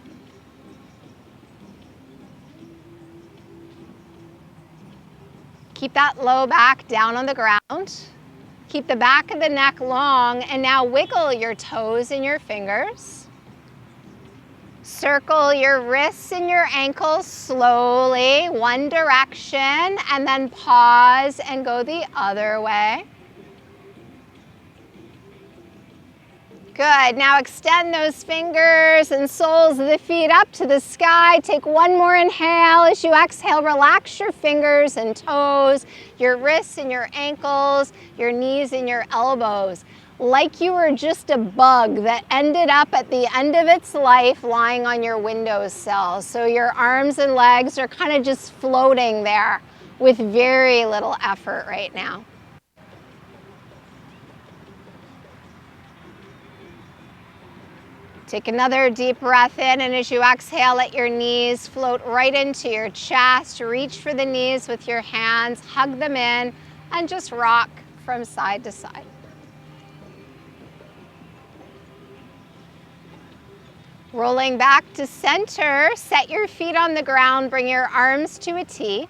Speaker 1: Keep that low back down on the ground. Keep the back of the neck long, and now wiggle your toes and your fingers. Circle your wrists and your ankles slowly, one direction, and then pause and go the other way. Good. Now extend those fingers and soles of the feet up to the sky. Take one more inhale. As you exhale, relax your fingers and toes, your wrists and your ankles, your knees and your elbows, like you were just a bug that ended up at the end of its life lying on your windowsill. So your arms and legs are kind of just floating there with very little effort right now. Take another deep breath in, and as you exhale, let your knees float right into your chest. Reach for the knees with your hands, hug them in, and just rock from side to side. Rolling back to center, set your feet on the ground, bring your arms to a T.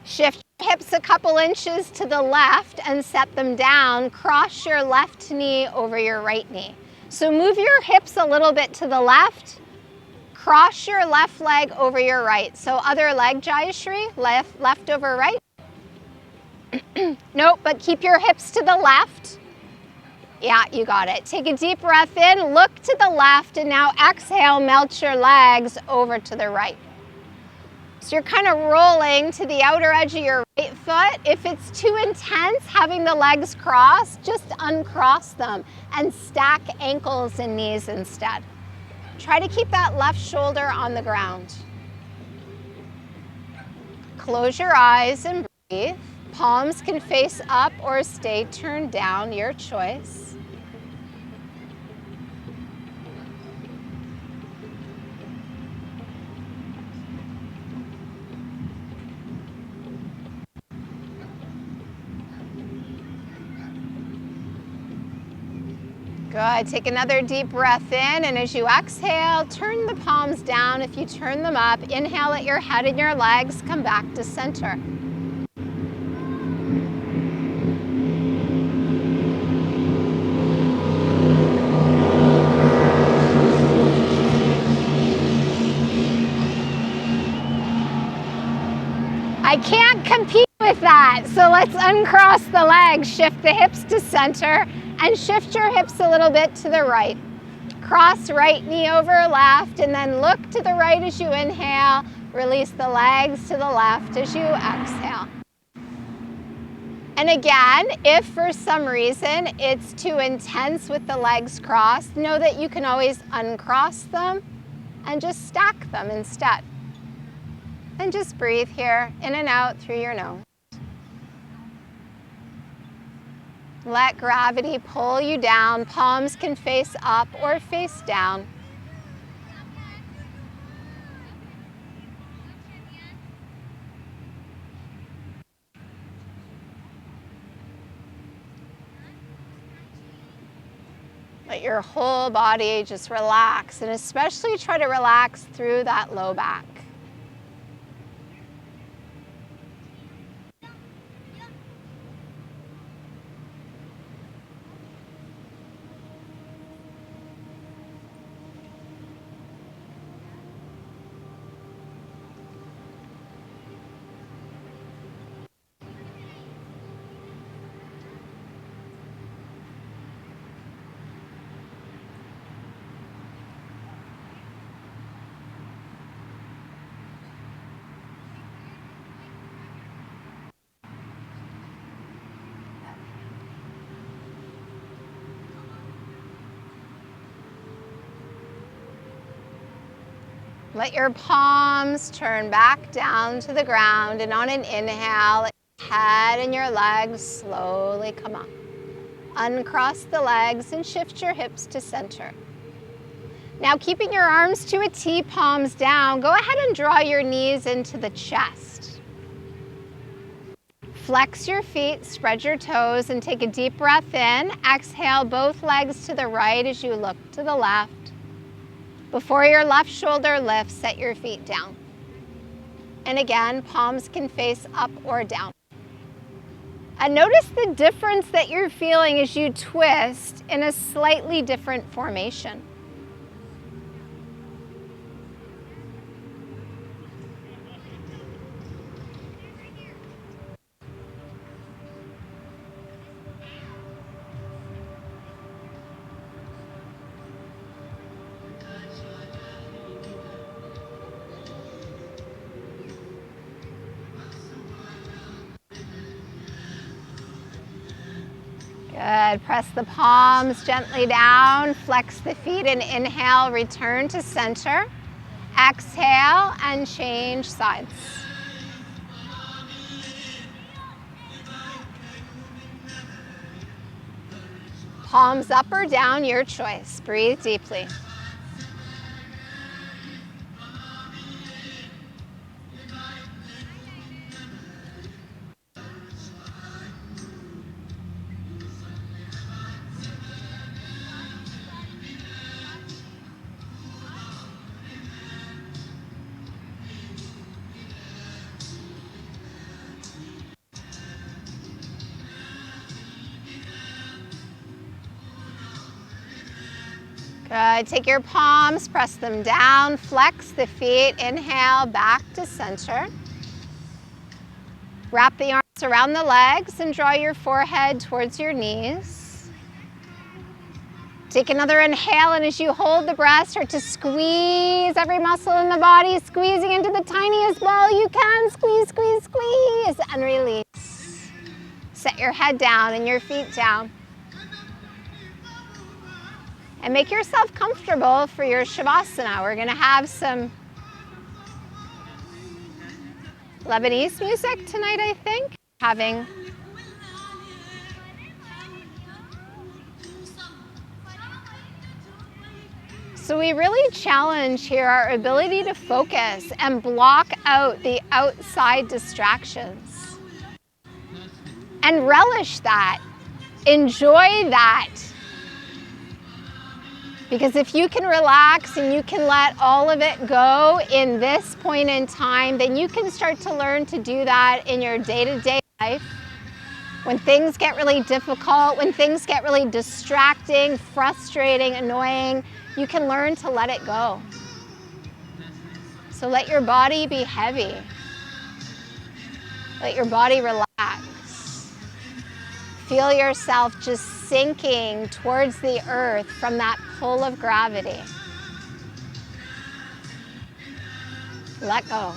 Speaker 1: Shift your hips a couple inches to the left and set them down. Cross your left knee over your right knee. So move your hips a little bit to the left. Cross your left leg over your right. So other leg, Jayashri, left over right. Nope, but keep your hips to the left. Yeah, you got it. Take a deep breath in, look to the left, and now exhale, melt your legs over to the right. So you're kind of rolling to the outer edge of your right foot. If it's too intense, having the legs crossed, just uncross them and stack ankles and knees instead. Try to keep that left shoulder on the ground. Close your eyes and breathe. Palms can face up or stay turned down, your choice. Good. Take another deep breath in, and as you exhale, turn the palms down. If you turn them up, inhale at your head and your legs, come back to center. I can't compete with that, so let's uncross the legs, shift the hips to center, and shift your hips a little bit to the right. Cross right knee over left, and then look to the right as you inhale. Release the legs to the left as you exhale. And again, if for some reason it's too intense with the legs crossed, know that you can always uncross them and just stack them instead. And just breathe here, in and out through your nose. Let gravity pull you down. Palms can face up or face down. Let your whole body just relax, and especially try to relax through that low back. Let your palms turn back down to the ground, and on an inhale, head and your legs slowly come up. Uncross the legs and shift your hips to center. Now, keeping your arms to a T, palms down, go ahead and draw your knees into the chest. Flex your feet, spread your toes, and take a deep breath in. Exhale both legs to the right as you look to the left. Before your left shoulder lifts, set your feet down. And again, palms can face up or down. And notice the difference that you're feeling as you twist in a slightly different formation. Good. Press the palms gently down. Flex the feet and inhale. Return to center. Exhale and change sides. Palms up or down, your choice. Breathe deeply. Good. Take your palms, press them down, flex the feet, inhale, back to center. Wrap the arms around the legs and draw your forehead towards your knees. Take another inhale, and as you hold the breath, start to squeeze every muscle in the body, squeezing into the tiniest ball you can. Squeeze, squeeze, squeeze, and release. Set your head down and your feet down. And make yourself comfortable for your Shavasana. We're going to have some Lebanese music tonight, I think. So we really challenge here our ability to focus and block out the outside distractions. And relish that. Enjoy that. Because if you can relax and you can let all of it go in this point in time, then you can start to learn to do that in your day-to-day life. When things get really difficult, when things get really distracting, frustrating, annoying, you can learn to let it go. So let your body be heavy. Let your body relax. Feel yourself just sinking towards the earth from that pull of gravity. Let go.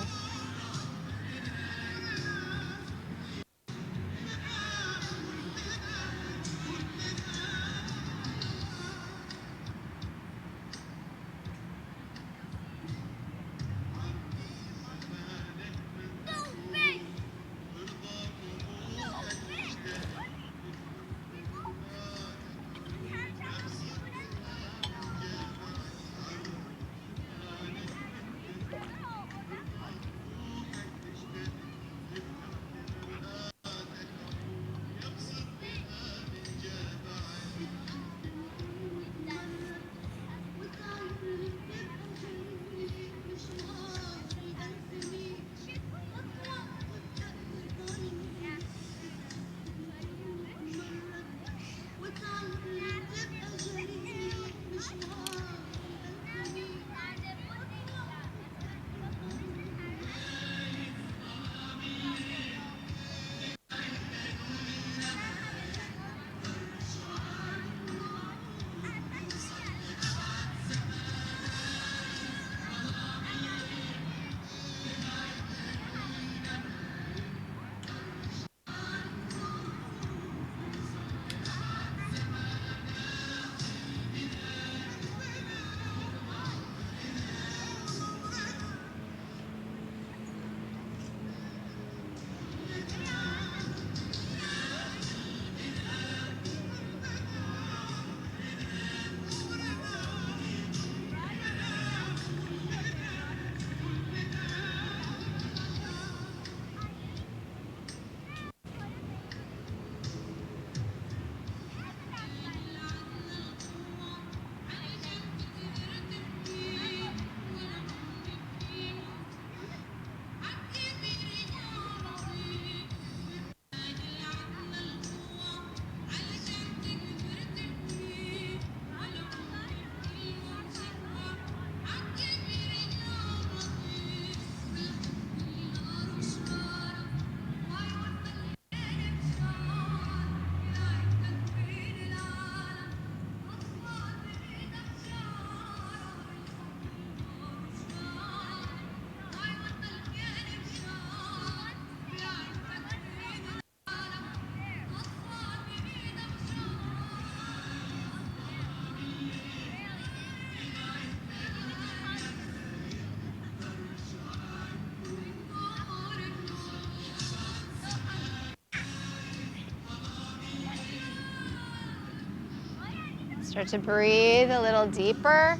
Speaker 1: Start to breathe a little deeper.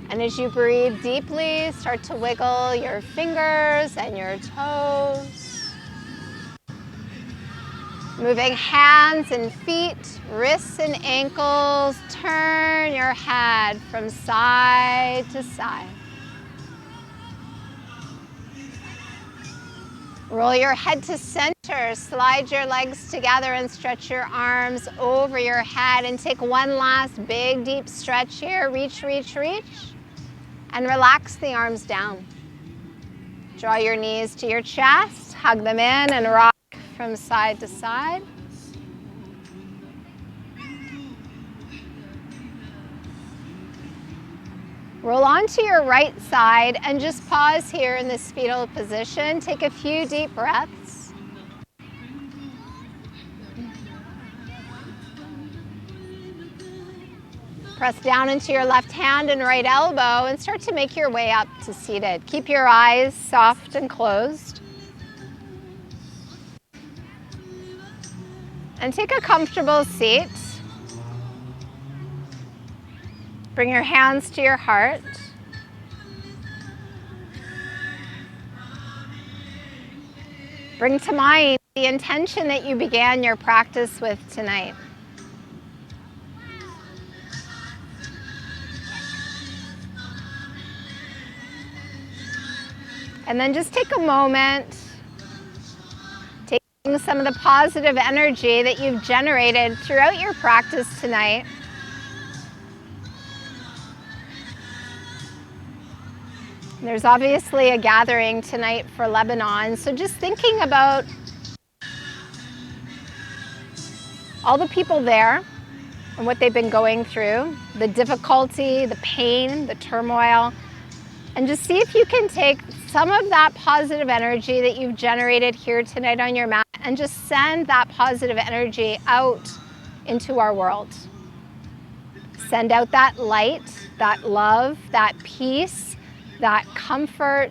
Speaker 1: And as you breathe deeply, start to wiggle your fingers and your toes. Moving hands and feet, wrists and ankles. Turn your head from side to side. Roll your head to center, slide your legs together and stretch your arms over your head and take one last big deep stretch here. Reach, reach, reach, and relax the arms down. Draw your knees to your chest, hug them in and rock from side to side. Roll onto your right side and just pause here in this fetal position. Take a few deep breaths. Press down into your left hand and right elbow and start to make your way up to seated. Keep your eyes soft and closed. And take a comfortable seat. Bring your hands to your heart. Bring to mind the intention that you began your practice with tonight. And then just take a moment, taking some of the positive energy that you've generated throughout your practice tonight. There's obviously a gathering tonight for Lebanon, so just thinking about all the people there and what they've been going through, the difficulty, the pain, the turmoil, and just see if you can take some of that positive energy that you've generated here tonight on your mat and just send that positive energy out into our world. Send out that light, that love, that peace, that comfort.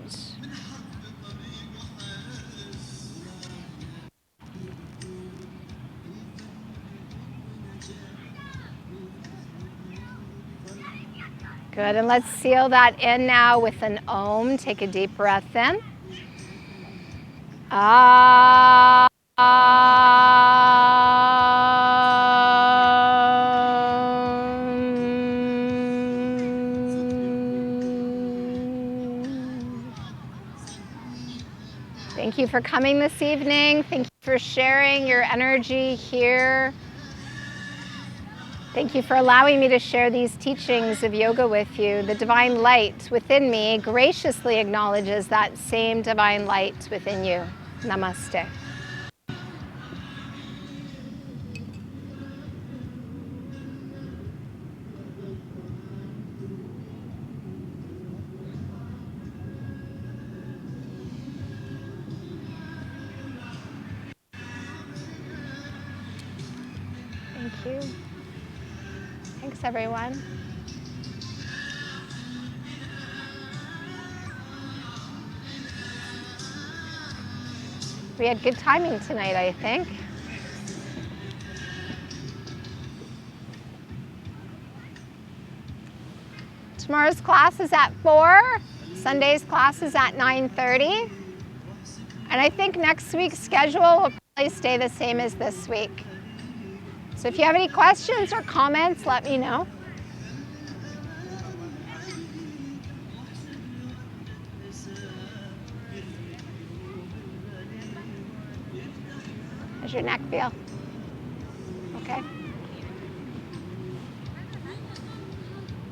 Speaker 1: Good, and let's seal that in now with an Om. Take a deep breath in. Ah. Thank you for coming this evening. Thank you for sharing your energy here. Thank you for allowing me to share these teachings of yoga with you. The divine light within me graciously acknowledges that same divine light within you. Namaste. Thank you. Thanks, everyone. We had good timing tonight, I think. Tomorrow's class is at 4. Sunday's class is at 9:30. And I think next week's schedule will probably stay the same as this week. So if you have any questions or comments, let me know. How's your neck feel? Okay.